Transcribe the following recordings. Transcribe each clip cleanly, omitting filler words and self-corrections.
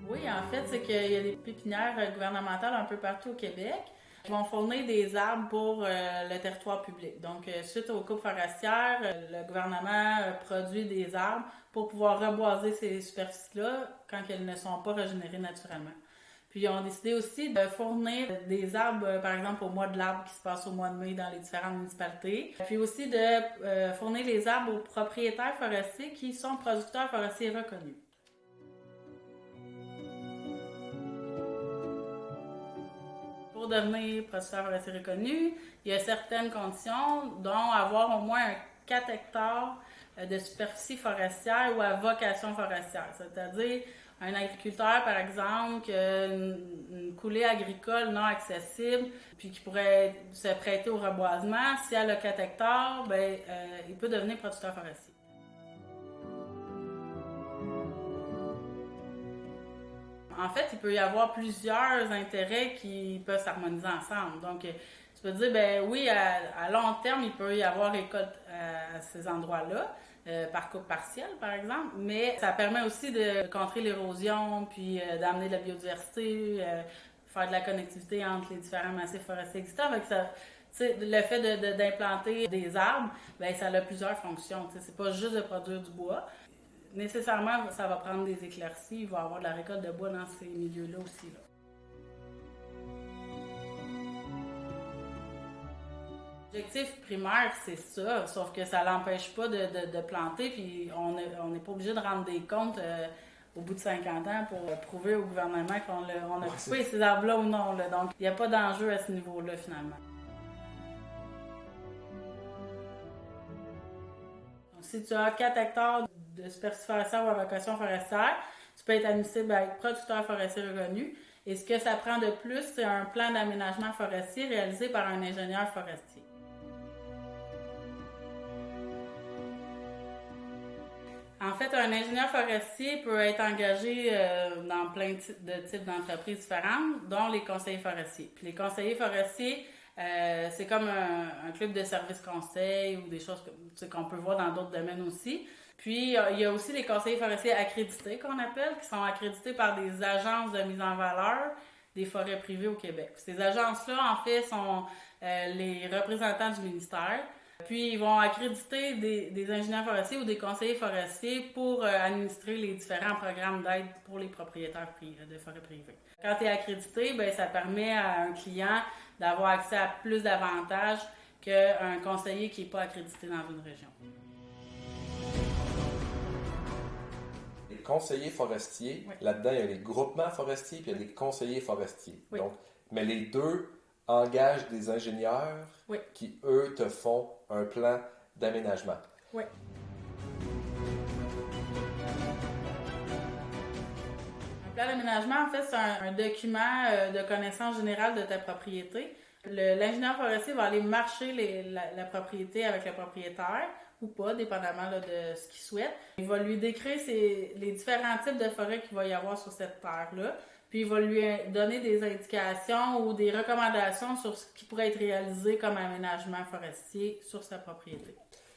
Oui, en fait, c'est qu'il y a des pépinières gouvernementales un peu partout au Québec qui vont fournir des arbres pour le territoire public. Donc, suite aux coupes forestières, le gouvernement produit des arbres pour pouvoir reboiser ces superficies-là quand elles ne sont pas régénérées naturellement. Puis, ils ont décidé aussi de fournir des arbres, par exemple, au mois de l'arbre qui se passe au mois de mai dans les différentes municipalités. Puis aussi de fournir les arbres aux propriétaires forestiers qui sont producteurs forestiers reconnus. Pour devenir producteur forestier reconnu, il y a certaines conditions, dont avoir au moins 4 hectares de superficie forestière ou à vocation forestière. C'est-à-dire un agriculteur, par exemple, qui a une coulée agricole non accessible, puis qui pourrait se prêter au reboisement. Si elle a 4 hectares, il peut devenir producteur forestier. En fait, il peut y avoir plusieurs intérêts qui peuvent s'harmoniser ensemble. Donc, tu peux dire, ben oui, à long terme, il peut y avoir récolte à ces endroits-là, par coupe partielle, par exemple, mais ça permet aussi de contrer l'érosion, puis d'amener de la biodiversité, faire de la connectivité entre les différents massifs forestiers existants. Avec ça, le fait d'implanter des arbres, ben ça a plusieurs fonctions. C'est pas juste de produire du bois. Nécessairement, ça va prendre des éclaircies, il va y avoir de la récolte de bois dans ces milieux-là aussi. Là. L'objectif primaire, c'est ça, sauf que ça l'empêche pas de planter, puis on n'est pas obligé de rendre des comptes au bout de 50 ans pour prouver au gouvernement qu'on a coupé ces arbres-là ou non. Là. Donc, il n'y a pas d'enjeu à ce niveau-là, finalement. Donc, si tu as 4 hectares de superficie forestière ou à vocation forestière, tu peux être admissible à être producteur forestier reconnu. Et ce que ça prend de plus, c'est un plan d'aménagement forestier réalisé par un ingénieur forestier. En fait, un ingénieur forestier peut être engagé dans plein de types d'entreprises différentes, dont les conseillers forestiers. Puis les conseillers forestiers, c'est comme un club de services conseil ou des choses qu'on peut voir dans d'autres domaines aussi. Puis, il y a aussi les conseillers forestiers accrédités, qu'on appelle, qui sont accrédités par des agences de mise en valeur des forêts privées au Québec. Puis ces agences-là, en fait, sont les représentants du ministère. Puis, ils vont accréditer des ingénieurs forestiers ou des conseillers forestiers pour administrer les différents programmes d'aide pour les propriétaires de forêts privées. Quand tu es accrédité, ça permet à un client d'avoir accès à plus d'avantages qu'un conseiller qui n'est pas accrédité dans une région. Les conseillers forestiers, oui. Là-dedans, il y a les groupements forestiers puis il y a les conseillers forestiers. Oui. Donc, mais les deux engagent des ingénieurs oui. Qui, eux, te font un plan d'aménagement. Oui. Un plan d'aménagement, en fait, c'est un document de connaissance générale de ta propriété. L'ingénieur forestier va aller marcher la propriété avec le propriétaire ou pas, dépendamment là, de ce qu'il souhaite. Il va lui décrire les différents types de forêts qu'il va y avoir sur cette terre-là. Puis il va lui donner des indications ou des recommandations sur ce qui pourrait être réalisé comme aménagement forestier sur sa propriété.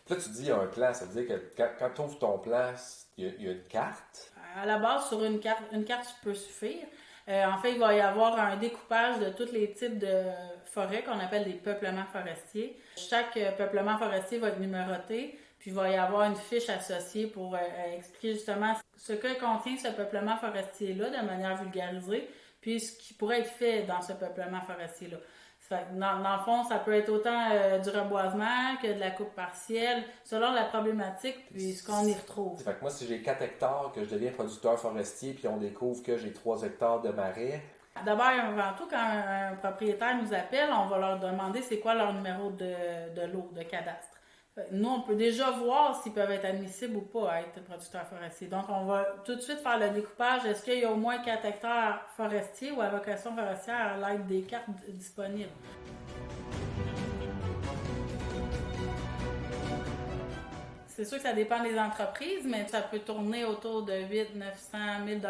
Là, tu dis il y a un plan, ça veut dire que quand tu ouvres ton plan, il y a une carte? À la base, sur une carte peut suffire. En fait, il va y avoir un découpage de tous les types de forêts qu'on appelle des peuplements forestiers. Chaque peuplement forestier va être numéroté, puis il va y avoir une fiche associée pour expliquer justement ce que contient ce peuplement forestier-là de manière vulgarisée, puis ce qui pourrait être fait dans ce peuplement forestier-là. Dans le fond, ça peut être autant du reboisement que de la coupe partielle, selon la problématique puis ce qu'on y retrouve. Fait que moi, si j'ai 4 hectares, que je deviens producteur forestier, puis on découvre que j'ai 3 hectares de marais... D'abord, avant tout, quand un propriétaire nous appelle, on va leur demander c'est quoi leur numéro de lot, de cadastre. Nous, on peut déjà voir s'ils peuvent être admissibles ou pas à être producteurs forestiers. Donc, on va tout de suite faire le découpage. Est-ce qu'il y a au moins 4 hectares forestiers ou à vocation forestière à l'aide des cartes disponibles? C'est sûr que ça dépend des entreprises, mais ça peut tourner autour de 800 900 000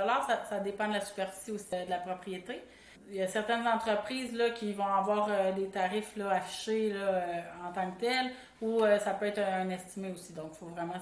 ça dépend de la superficie aussi de la propriété. Il y a certaines entreprises là, qui vont avoir des tarifs là, affichés là, en tant que tels, ou ça peut être un estimé aussi. Donc, il faut vraiment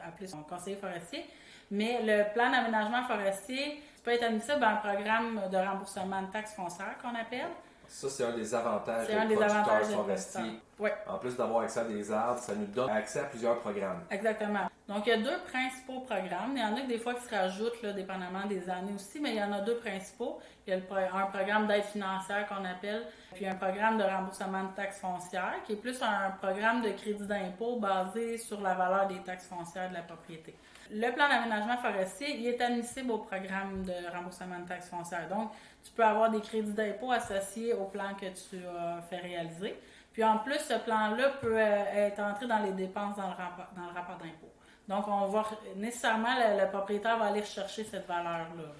appeler son conseiller forestier. Mais le plan d'aménagement forestier peut être admissible à un programme de remboursement de taxes foncières qu'on appelle. Ça, c'est un des avantages des producteurs forestiers. Oui. En plus d'avoir accès à des arbres, ça nous donne accès à plusieurs programmes. Exactement. Donc, il y a 2 principaux programmes. Il y en a que des fois qui se rajoutent, là, dépendamment des années aussi, mais il y en a 2 principaux. Il y a un programme d'aide financière qu'on appelle, puis un programme de remboursement de taxes foncières, qui est plus un programme de crédit d'impôt basé sur la valeur des taxes foncières de la propriété. Le plan d'aménagement forestier, il est admissible au programme de remboursement de taxes foncières. Donc, tu peux avoir des crédits d'impôt associés au plan que tu as fait réaliser. Puis en plus, ce plan-là peut être entré dans les dépenses dans le rapport d'impôt. Donc, on va nécessairement, le propriétaire va aller chercher cette valeur-là.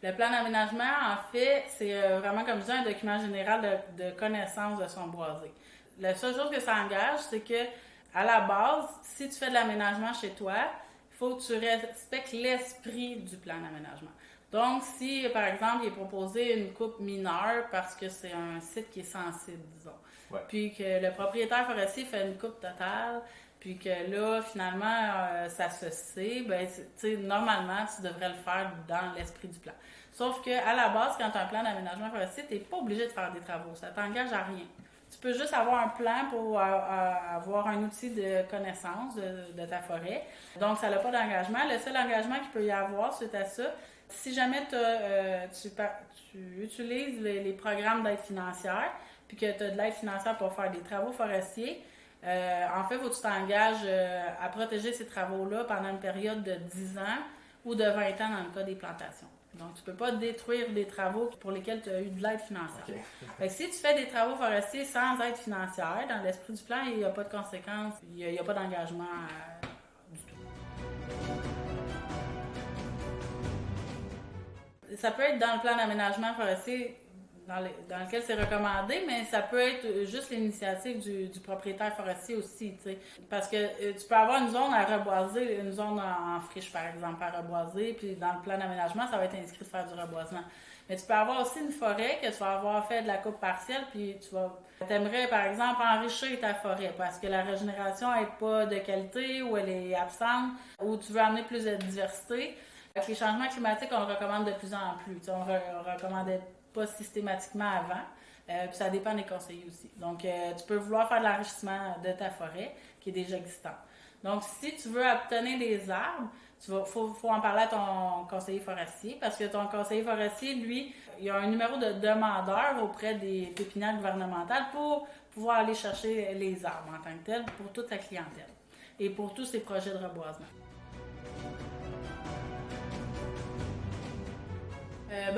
Le plan d'aménagement, en fait, c'est vraiment comme je dis, un document général de connaissance de son boisé. La seule chose que ça engage, c'est que à la base, si tu fais de l'aménagement chez toi, il faut que tu respectes l'esprit du plan d'aménagement. Donc, si, par exemple, il est proposé une coupe mineure parce que c'est un site qui est sensible, disons, puis que le propriétaire forestier fait une coupe totale, puis que là, finalement, ça se sait, ben, tu sais, normalement, tu devrais le faire dans l'esprit du plan. Sauf qu'à la base, quand tu as un plan d'aménagement forestier, tu n'es pas obligé de faire des travaux. Ça t'engage à rien. Tu peux juste avoir un plan pour avoir un outil de connaissance de ta forêt. Donc, ça n'a pas d'engagement. Le seul engagement qu'il peut y avoir suite à ça, si jamais tu utilises les programmes d'aide financière, puis que tu as de l'aide financière pour faire des travaux forestiers, en fait, il faut que tu t'engages à protéger ces travaux-là pendant une période de 10 ans ou de 20 ans dans le cas des plantations. Donc, tu ne peux pas détruire des travaux pour lesquels tu as eu de l'aide financière. Okay. Fait que si tu fais des travaux forestiers sans aide financière, dans l'esprit du plan, il n'y a pas de conséquences, il n'y a pas d'engagement du tout. Ça peut être dans le plan d'aménagement forestier dans lequel c'est recommandé, mais ça peut être juste l'initiative du propriétaire forestier aussi, tu sais. Parce que tu peux avoir une zone à reboiser, une zone en friche, par exemple, à reboiser, puis dans le plan d'aménagement, ça va être inscrit de faire du reboisement. Mais tu peux avoir aussi une forêt que tu vas avoir fait de la coupe partielle, puis t'aimerais, par exemple, enrichir ta forêt parce que la régénération n'est pas de qualité ou elle est absente, ou tu veux amener plus de diversité. Avec les changements climatiques, on le recommande de plus en plus. Tu sais, on recommandait pas systématiquement avant, puis ça dépend des conseillers aussi. Donc, tu peux vouloir faire de l'enrichissement de ta forêt qui est déjà existante. Donc, si tu veux obtenir des arbres, faut en parler à ton conseiller forestier parce que ton conseiller forestier, lui, il a un numéro de demandeur auprès des pépinières gouvernementales pour pouvoir aller chercher les arbres en tant que tel pour toute sa clientèle et pour tous ses projets de reboisement.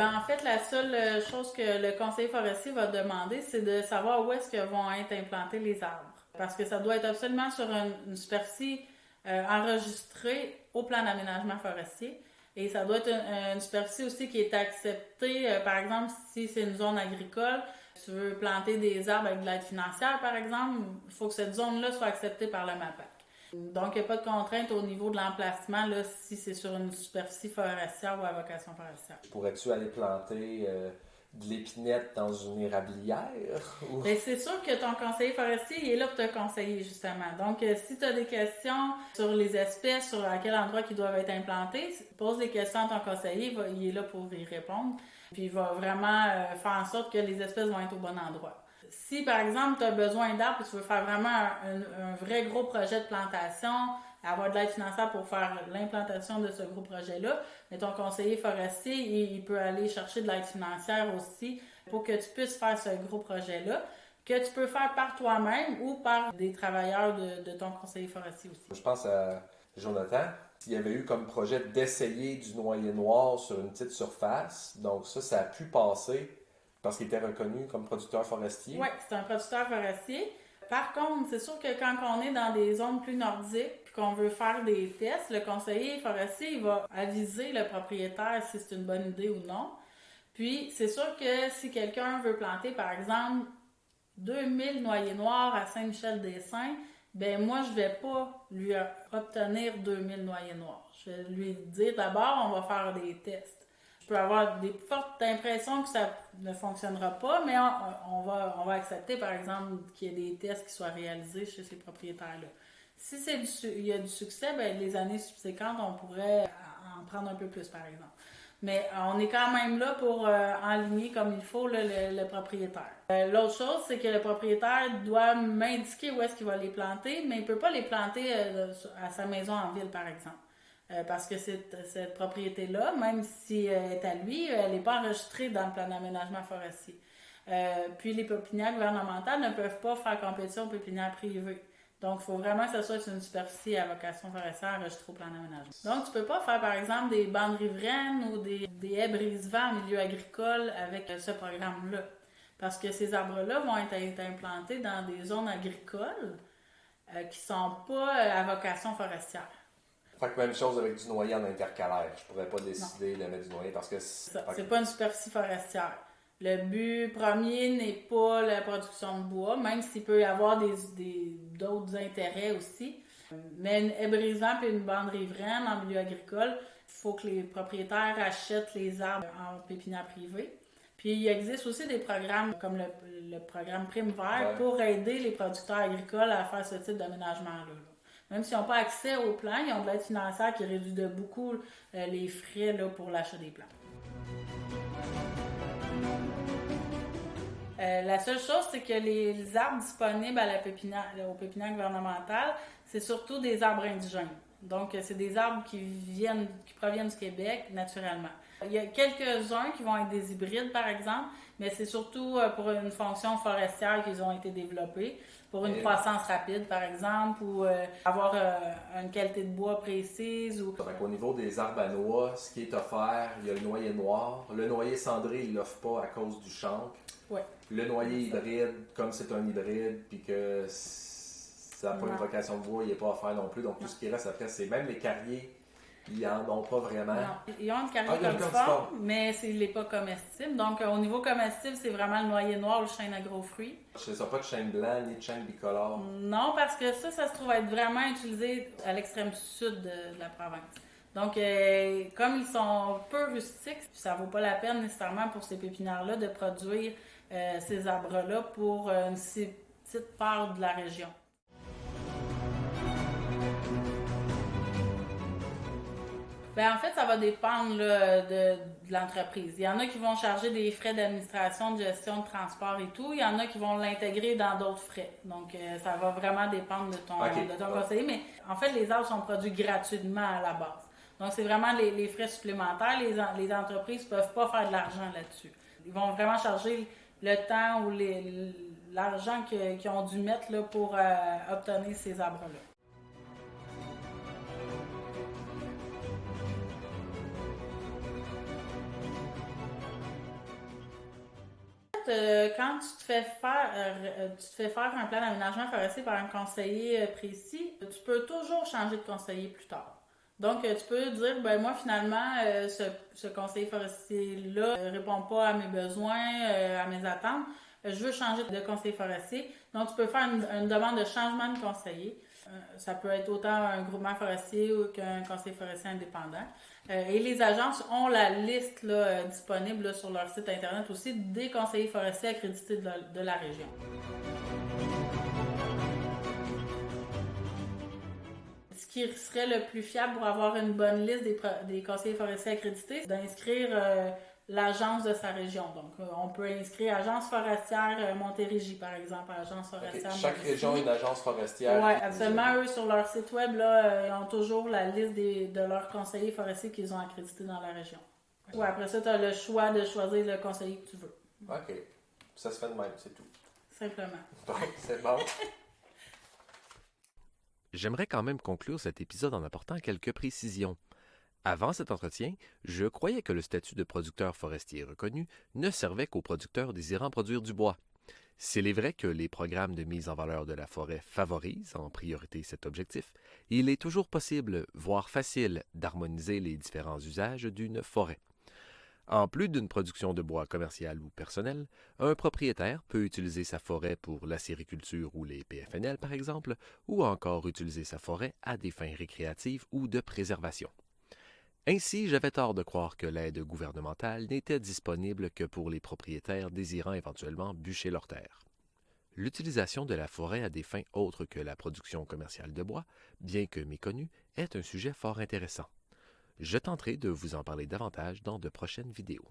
En fait, la seule chose que le conseiller forestier va demander, c'est de savoir où est-ce que vont être implantés les arbres. Parce que ça doit être absolument sur une superficie enregistrée au plan d'aménagement forestier. Et ça doit être une superficie aussi qui est acceptée. Par exemple, si c'est une zone agricole, tu veux planter des arbres avec de l'aide financière, par exemple, il faut que cette zone-là soit acceptée par le MAPAC. Donc, il n'y a pas de contrainte au niveau de l'emplacement là, si c'est sur une superficie forestière ou à vocation forestière. Pourrais-tu aller planter de l'épinette dans une érablière? Ou... Bien, c'est sûr que ton conseiller forestier il est là pour te conseiller, justement. Donc, si tu as des questions sur les espèces, sur à quel endroit ils doivent être implantés, pose des questions à ton conseiller, il est là pour y répondre. Puis, il va vraiment faire en sorte que les espèces vont être au bon endroit. Si, par exemple, tu as besoin d'arbres et tu veux faire vraiment un vrai gros projet de plantation, avoir de l'aide financière pour faire l'implantation de ce gros projet-là, mais ton conseiller forestier, il peut aller chercher de l'aide financière aussi pour que tu puisses faire ce gros projet-là, que tu peux faire par toi-même ou par des travailleurs de ton conseiller forestier aussi. Je pense à Jonathan. Il y avait eu comme projet d'essayer du noyer noir sur une petite surface. Donc ça a pu passer. Parce qu'il était reconnu comme producteur forestier? Oui, c'est un producteur forestier. Par contre, c'est sûr que quand on est dans des zones plus nordiques et qu'on veut faire des tests, le conseiller forestier il va aviser le propriétaire si c'est une bonne idée ou non. Puis, c'est sûr que si quelqu'un veut planter, par exemple, 2000 noyers noirs à Saint-Michel-des-Saints, ben moi, je vais pas lui obtenir 2000 noyers noirs. Je vais lui dire d'abord, on va faire des tests. Je peux avoir des fortes impressions que ça ne fonctionnera pas, mais on va accepter, par exemple, qu'il y ait des tests qui soient réalisés chez ces propriétaires-là. Si il y a du succès, ben, les années subséquentes, on pourrait en prendre un peu plus, par exemple. Mais on est quand même là pour enligner comme il faut le propriétaire. L'autre chose, c'est que le propriétaire doit m'indiquer où est-ce qu'il va les planter, mais il ne peut pas les planter à sa maison en ville, par exemple. Parce que cette propriété-là, même si elle est à lui, elle n'est pas enregistrée dans le plan d'aménagement forestier. Puis les pépinières gouvernementales ne peuvent pas faire compétition aux pépinières privées. Donc, il faut vraiment que ce soit une superficie à vocation forestière enregistrée au plan d'aménagement. Donc, tu ne peux pas faire, par exemple, des bandes riveraines ou des haies brise-vent en milieu agricole avec ce programme-là. Parce que ces arbres-là vont être implantés dans des zones agricoles qui ne sont pas à vocation forestière. Fait que même chose avec du noyer en intercalaire. Je pourrais pas décider de mettre du noyer parce que c'est pas une superficie forestière. Le but premier n'est pas la production de bois, même s'il peut y avoir d'autres intérêts aussi. Mais une haie brise-vent et une bande riveraine en milieu agricole, il faut que les propriétaires achètent les arbres en pépinière privée. Puis il existe aussi des programmes comme le programme Prime Vert pour aider les producteurs agricoles à faire ce type d'aménagement-là. Même s'ils n'ont pas accès au plan, ils ont de l'aide financière qui réduit de beaucoup les frais là, pour l'achat des plants. La seule chose, c'est que les arbres disponibles au pépinière gouvernemental, c'est surtout des arbres indigènes. Donc, c'est des arbres qui proviennent du Québec naturellement. Il y a quelques-uns qui vont être des hybrides, par exemple, mais c'est surtout pour une fonction forestière qu'ils ont été développés, pour une croissance rapide, par exemple, ou avoir une qualité de bois précise. Au niveau des arbres à noix, ce qui est offert, il y a le noyer noir. Le noyer cendré, il ne l'offre pas à cause du chancre. Oui. Le noyer hybride, comme c'est un hybride, puis que ça n'a pas une vocation de bois, il n'est pas offert non plus. Donc, tout ce qui reste après, c'est même les carriers, ils n'en ont pas vraiment. Non, ils ont une carrière comestible, mais il n'est pas comestible. Donc, au niveau comestible, c'est vraiment le noyer noir ou le chêne à gros fruits. Je ne sais pas de chêne blanc ni de chêne bicolore. Non, parce que ça se trouve être vraiment utilisé à l'extrême sud de la province. Donc, comme ils sont peu rustiques, ça ne vaut pas la peine nécessairement pour ces pépinières-là de produire ces arbres-là pour une si petite part de la région. Bien, en fait, ça va dépendre là, de l'entreprise. Il y en a qui vont charger des frais d'administration, de gestion, de transport et tout. Il y en a qui vont l'intégrer dans d'autres frais. Donc, ça va vraiment dépendre de ton conseiller. Mais en fait, les arbres sont produits gratuitement à la base. Donc, c'est vraiment les frais supplémentaires. Les entreprises ne peuvent pas faire de l'argent là-dessus. Ils vont vraiment charger le temps ou l'argent qu'ils ont dû mettre là, pour obtenir ces arbres-là. Quand tu te fais faire un plan d'aménagement forestier par un conseiller précis, tu peux toujours changer de conseiller plus tard. Donc, tu peux dire, ben moi, finalement, ce conseiller forestier-là ne répond pas à mes besoins, à mes attentes. Je veux changer de conseiller forestier. Donc, tu peux faire une demande de changement de conseiller. Ça peut être autant un groupement forestier qu'un conseiller forestier indépendant. Et les agences ont la liste là, disponible là, sur leur site Internet aussi des conseillers forestiers accrédités de la région. Ce qui serait le plus fiable pour avoir une bonne liste des conseillers forestiers accrédités, c'est d'inscrire l'agence de sa région. Donc, on peut inscrire Agence forestière Montérégie, par exemple, Agence forestière Chaque région a une agence forestière. Oui, absolument. Eux, sur leur site web, là, ils ont toujours la liste de leurs conseillers forestiers qu'ils ont accrédités dans la région. Oui, après ça, tu as le choix de choisir le conseiller que tu veux. OK. Ça se fait de même, c'est tout. Simplement. C'est bon. J'aimerais quand même conclure cet épisode en apportant quelques précisions. Avant cet entretien, je croyais que le statut de producteur forestier reconnu ne servait qu'aux producteurs désirant produire du bois. S'il est vrai que les programmes de mise en valeur de la forêt favorisent en priorité cet objectif, il est toujours possible, voire facile, d'harmoniser les différents usages d'une forêt. En plus d'une production de bois commerciale ou personnelle, un propriétaire peut utiliser sa forêt pour l'acériculture ou les PFNL par exemple, ou encore utiliser sa forêt à des fins récréatives ou de préservation. Ainsi, j'avais tort de croire que l'aide gouvernementale n'était disponible que pour les propriétaires désirant éventuellement bûcher leurs terres. L'utilisation de la forêt à des fins autres que la production commerciale de bois, bien que méconnue, est un sujet fort intéressant. Je tenterai de vous en parler davantage dans de prochaines vidéos.